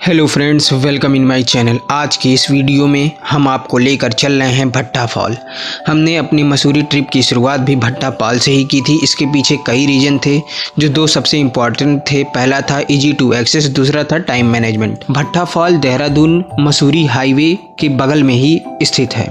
Hello friends, welcome in my channel. आज की इस वीडियो में हम आपको लेकर चल रहे हैं भट्टा फॉल। हमने अपनी मसूरी ट्रिप की शुरुआत भी भट्टा फॉल से ही की थी। इसके पीछे कई रीजन थे, जो दो सबसे इम्पोर्टेंट थे। पहला था इजी टू एक्सेस, दूसरा था टाइम मैनेजमेंट। भट्टा फॉल देहरादून मसूरी हाईवे के बगल में ही स्थित है।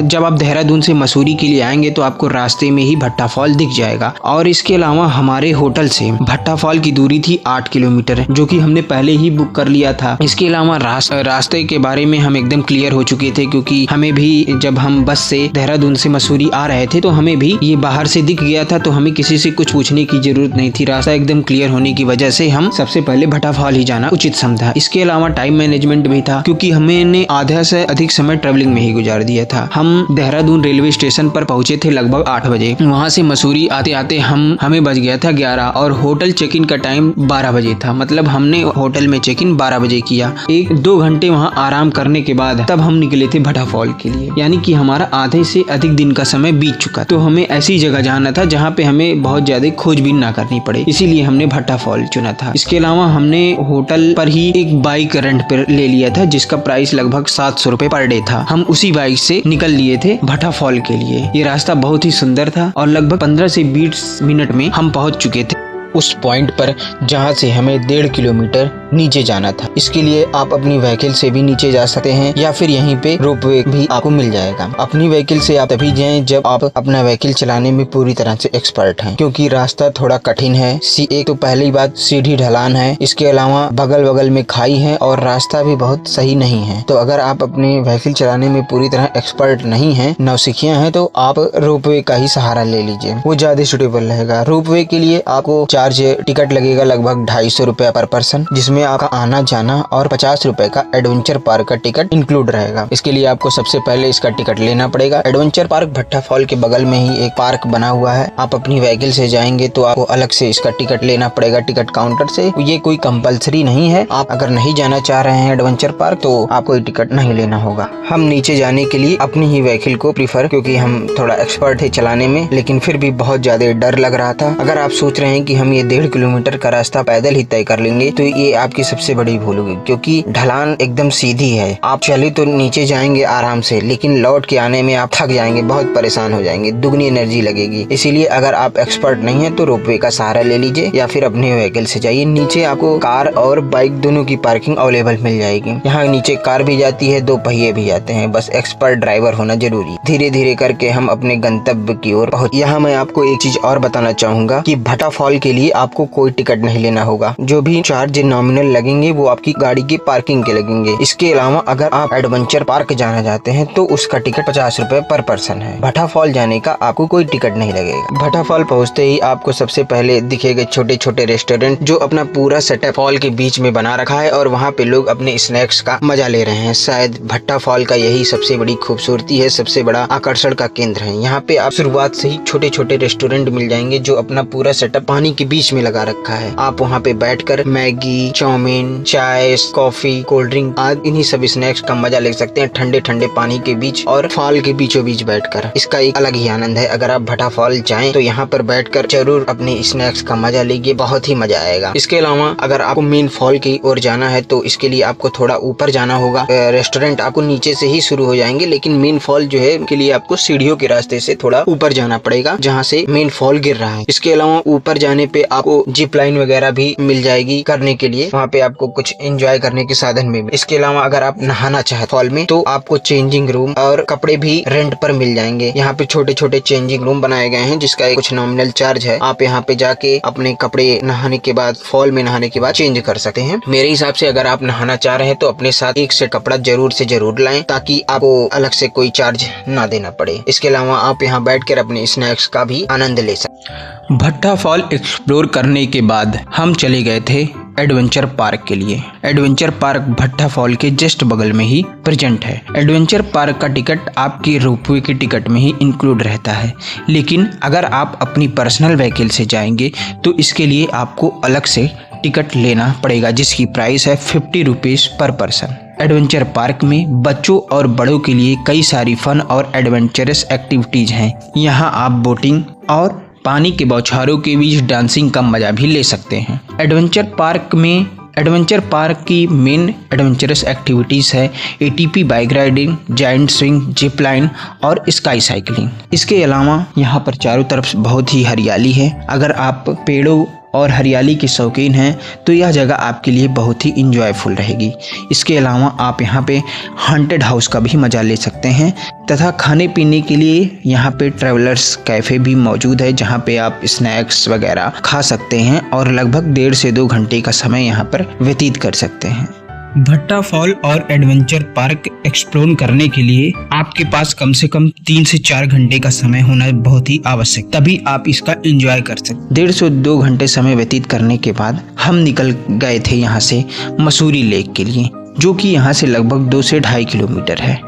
जब आप देहरादून से मसूरी के लिए आएंगे तो आपको रास्ते में ही भट्टा फॉल दिख जाएगा। और इसके अलावा हमारे होटल से भट्टा फॉल की दूरी थी 8 किलोमीटर, जो कि हमने पहले ही बुक कर लिया था। इसके अलावा रास्ते के बारे में हम एकदम क्लियर हो चुके थे, क्योंकि हमें भी जब हम बस से देहरादून से मसूरी आ रहे थे तो हमें भी ये बाहर से दिख गया था, तो हमें किसी से कुछ पूछने की जरूरत नहीं थी। रास्ता एकदम क्लियर होने की वजह से हम सबसे पहले भट्टा फॉल ही जाना उचित समझा। इसके अलावा टाइम मैनेजमेंट भी था, क्योंकि हमने आधा से अधिक समय ट्रेवलिंग में ही गुजार दिया था। हम देहरादून रेलवे स्टेशन पर पहुंचे थे लगभग 8 बजे। वहां से मसूरी आते आते हमें बज गया था 11 और होटल चेक इन का टाइम 12 बजे था। मतलब हमने होटल में चेक इन 12 बजे किया। 1-2 घंटे वहां आराम करने के बाद तब हम निकले थे भट्टा फॉल के लिए। यानी कि हमारा आधे से अधिक दिन का समय बीत चुका। तो हमें ऐसी जगह जाना था जहाँ पे हमें बहुत ज्यादा खोजबीन ना करनी पड़े, इसीलिए हमने भट्टा फॉल चुना था। इसके अलावा हमने होटल पर ही एक बाइक रेंट पर ले लिया था, जिसका प्राइस लगभग 700 रुपए पर डे था। हम उसी बाइक से निकल लिए थे भट्टा फॉल के लिए। ये रास्ता बहुत ही सुंदर था और लगभग 15 से 20 मिनट में हम पहुंच चुके थे उस पॉइंट पर जहां से हमें 1.5 किलोमीटर नीचे जाना था। इसके लिए आप अपनी व्हीकल से भी नीचे जा सकते हैं या फिर यहीं पे रोपवे भी आपको मिल जाएगा। अपनी व्हीकल से आप तभी जाएं जब आप अपना व्हीकल चलाने में पूरी तरह से एक्सपर्ट हैं, क्योंकि रास्ता थोड़ा कठिन है। एक तो पहली बात सीढ़ी ढलान है, इसके अलावा बगल बगल में खाई है और रास्ता भी बहुत सही नहीं है। तो अगर आप अपने व्हीकल चलाने में पूरी तरह एक्सपर्ट नहीं है, नौसिखिया हैं, तो आप रोपवे का ही सहारा ले लीजिए, वो ज्यादा सुटेबल रहेगा। रोपवे के लिए आपको टिकट लगेगा लगभग 250 रुपया पर पर्सन, जिसमें आपका आना जाना और 50 रुपए का एडवेंचर पार्क का टिकट इंक्लूड रहेगा। इसके लिए आपको सबसे पहले इसका टिकट लेना पड़ेगा। एडवेंचर पार्क भट्टा फॉल के बगल में ही एक पार्क बना हुआ है। आप अपनी व्हीकल से जाएंगे तो आपको अलग से इसका टिकट लेना पड़ेगा टिकट काउंटर से। ये कोई कंपलसरी नहीं है। आप अगर नहीं जाना चाह रहे हैं एडवेंचर पार्क तो आपको टिकट नहीं लेना होगा। हम नीचे जाने के लिए अपनी ही व्हीकल को प्रीफर, क्योंकि हम थोड़ा एक्सपर्ट है चलाने में, लेकिन फिर भी बहुत ज्यादा डर लग रहा था। अगर आप सोच रहे हैं कि हम ये 1.5 किलोमीटर का रास्ता पैदल ही तय कर लेंगे तो ये आपकी सबसे बड़ी भूल होगी, क्योंकि ढलान एकदम सीधी है। आप चले तो नीचे जाएंगे आराम से, लेकिन लौट के आने में आप थक जाएंगे, बहुत परेशान हो जाएंगे, दुगनी एनर्जी लगेगी। इसीलिए अगर आप एक्सपर्ट नहीं है तो रोपवे का सहारा ले लीजिए या फिर अपने व्हीकल से जाइए। नीचे आपको कार और बाइक दोनों की पार्किंग अवेलेबल मिल जाएगी। यहाँ नीचे कार भी जाती है, 2 पहिए भी जाते हैं, बस एक्सपर्ट ड्राइवर होना जरूरी। धीरे धीरे करके हम अपने गंतव्य की ओर पहुँच। यहाँ मैं आपको एक चीज और बताना चाहूंगा कि भट्टा फॉल के लिए आपको कोई टिकट नहीं लेना होगा। जो भी चार्ज नॉमिनल लगेंगे वो आपकी गाड़ी की पार्किंग के लगेंगे। इसके अलावा अगर आप एडवेंचर पार्क जाना चाहते हैं तो उसका टिकट 50 रुपए पर पर्सन है। भट्टा फॉल जाने का आपको कोई टिकट नहीं लगेगा। भट्टा फॉल पहुंचते ही आपको सबसे पहले दिखेगा छोटे छोटे रेस्टोरेंट, जो अपना पूरा सेटअप फॉल के बीच में बना रखा है और वहाँ पे लोग अपने स्नैक्स का मजा ले रहे हैं। शायद भट्टा फॉल का यही सबसे बड़ी खूबसूरती है, सबसे बड़ा आकर्षण का केंद्र है। यहाँ पे आप शुरुआत से ही छोटे छोटे रेस्टोरेंट मिल जाएंगे जो अपना पूरा सेटअप पानी के बीच में लगा रखा है। आप वहाँ पे बैठकर मैगी, चाउमीन, चाय, कॉफी, कोल्ड ड्रिंक आदि इन्हीं सब स्नैक्स का मजा ले सकते हैं, ठंडे ठंडे पानी के बीच और फॉल के बीचों बीच बैठकर। इसका एक अलग ही आनंद है। अगर आप भट्टा फॉल जाएं तो यहाँ पर बैठकर जरूर अपने स्नैक्स का मजा लीजिए, बहुत ही मजा आएगा। इसके अलावा अगर आपको मेन फॉल की ओर जाना है तो इसके लिए आपको थोड़ा ऊपर जाना होगा। रेस्टोरेंट आपको नीचे से ही शुरू हो जाएंगे, लेकिन मेन फॉल जो है के लिए आपको सीढ़ियों के रास्ते से थोड़ा ऊपर जाना पड़ेगा, जहाँ से मेन फॉल गिर रहा है। इसके अलावा ऊपर जाने पे आपको जिप लाइन वगैरह भी मिल जाएगी करने के लिए। वहाँ पे आपको कुछ एंजॉय करने के साधन में। इसके अलावा अगर आप नहाना चाहे फॉल में तो आपको चेंजिंग रूम और कपड़े भी रेंट पर मिल जाएंगे। यहाँ पे छोटे छोटे चेंजिंग रूम बनाए गए हैं, जिसका कुछ नॉमिनल चार्ज है। आप यहाँ पे जाके अपने कपड़े नहाने के बाद, फॉल में नहाने के बाद चेंज कर सकते हैं। मेरे हिसाब से अगर आप नहाना चाह रहे हैं तो अपने साथ एक सेट कपड़ा जरूर से जरूर लाएं, ताकि आपको अलग से कोई चार्ज ना देना पड़े। इसके अलावा आप यहाँ बैठकर अपने स्नैक्स का भी आनंद ले सकते। भट्टा फॉल एक्सप्लोर करने के बाद हम चले गए थे एडवेंचर पार्क के लिए। एडवेंचर पार्क भट्टा फॉल के जस्ट बगल में ही प्रेजेंट है। एडवेंचर पार्क का टिकट आपके रोपवे के टिकट में ही इंक्लूड रहता है, लेकिन अगर आप अपनी पर्सनल व्हीकल से जाएंगे तो इसके लिए आपको अलग से टिकट लेना पड़ेगा, जिसकी प्राइस है 50 rupees per person. Adventure park में बच्चों और बड़ों के लिए कई सारी फन और एडवेंचरस एक्टिविटीज हैं। यहाँ आप बोटिंग और पानी के बौछारों के बीच डांसिंग का मजा भी ले सकते हैं। एडवेंचर पार्क में एडवेंचर पार्क की मेन एडवेंचरस एक्टिविटीज़ है ATP bike riding, giant swing, zip line और स्काई साइकिलिंग। इसके अलावा यहाँ पर चारों तरफ बहुत ही हरियाली है। अगर आप पेड़ों और हरियाली के शौकीन हैं तो यह जगह आपके लिए बहुत ही इंजॉयफुल रहेगी। इसके अलावा आप यहाँ पे हॉन्टेड हाउस का भी मज़ा ले सकते हैं तथा खाने पीने के लिए यहाँ पे ट्रैवलर्स कैफ़े भी मौजूद है, जहाँ पे आप स्नैक्स वगैरह खा सकते हैं और लगभग 1.5 से 2 घंटे का समय यहाँ पर व्यतीत कर सकते हैं। भट्टा फॉल और एडवेंचर पार्क एक्सप्लोर करने के लिए आपके पास कम से कम 3 से 4 घंटे का समय होना बहुत ही आवश्यक, तभी आप इसका एंजॉय कर सकते। 1.5 से 2 घंटे समय व्यतीत करने के बाद हम निकल गए थे यहाँ से मसूरी लेक के लिए, जो कि यहाँ से लगभग 2 से 2.5 किलोमीटर है।